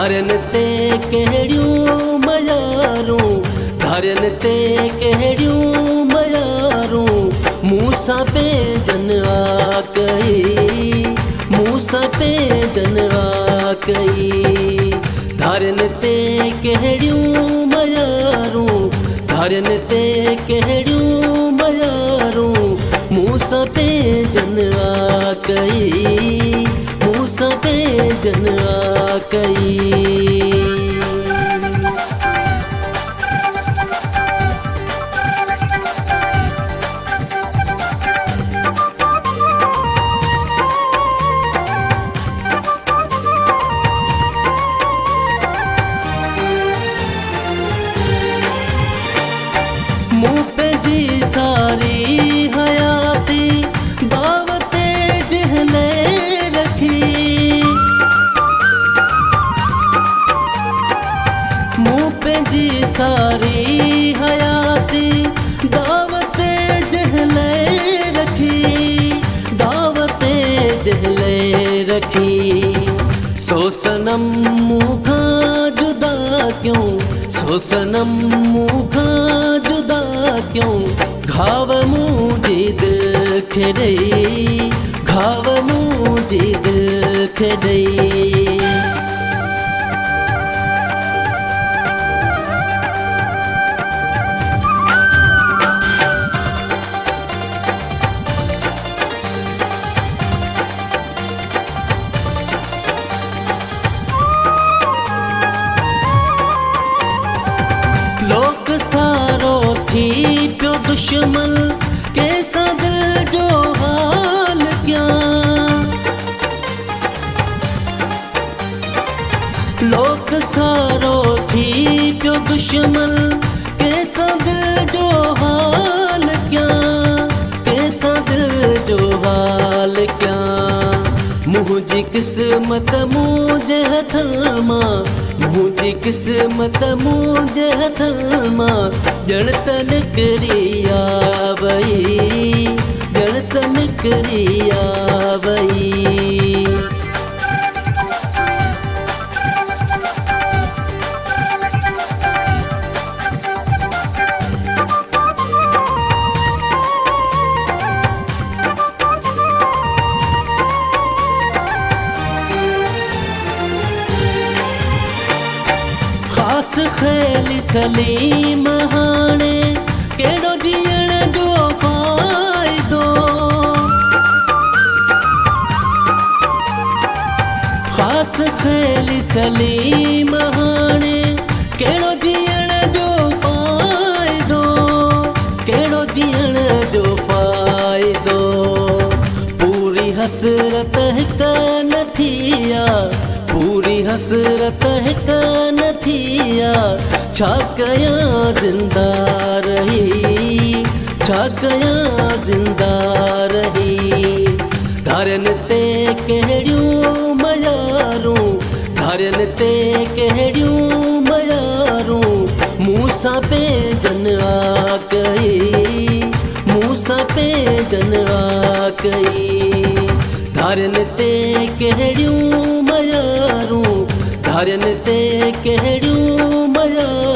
धारन ते कहिड़ियूं मयारूं, धारन ते कहिड़ियूं मयारूं, मूंसां पंहिंजन आ कई, मूंसां पंहिंजन आ कई। धारन ते कहिड़ियूं मयारूं, धारन ते कहिड़ियूं मयारूं, मूंसां पंहिंजन आ कई, मूंसां पंहिंजन आ कई। मूं पंहिंजी सारी हयाती दावते जहले रखी, मूं पंहिंजी सारी हयाती दावते जहले रखी, दावते जहले रखी। सो सनम मूंखां जुदा क्यों, सो सनम मूंखां जुदा क्यों, घाव मुंहिंजी दिल खे ॾेई, घाव मुंहिंजी दिल खे ॾेई। लोक सारो थी पियो दुश्मन, कैसा दिल जो हाल क्या। लोक सारो थी पियो दुश्मन, कैसा दिल जो हाल क्या, कैसा दिल जो हाल क्या। मुंहिंजी क़िस्मत मुंहिंजे हथनि मां, मुंहिंजी क़िस्मत मुंहिंजे हथनि मां, ॼण त निकिरी आ वई, ॼण त निकिरी आ वई। ख़ास ख़ैली सलीम हाणे कहिड़ो जीअण जो फ़ाइदो, ख़ास ख़ैली सलीम हाणे कहिड़ो जीअण जो फ़ाइदो, कहिड़ो जीअण जो फ़ाइदो। पूरी हसरत हिक न थी आ, पूरी हसरत हिक न थी आ, छा कयां ज़िंदा रही, छा कयां ज़िंदा रही। धारन ते कहिड़ियूं मयारूं, धारन ते कहिड़ियूं मयारूं, मूंसां पंहिंजन आ कई, मूंसां पंहिंजन आ कई। धारन ते कहिड़ियूं मयारूं, धारन ते कहिड़ियूं मयारूं।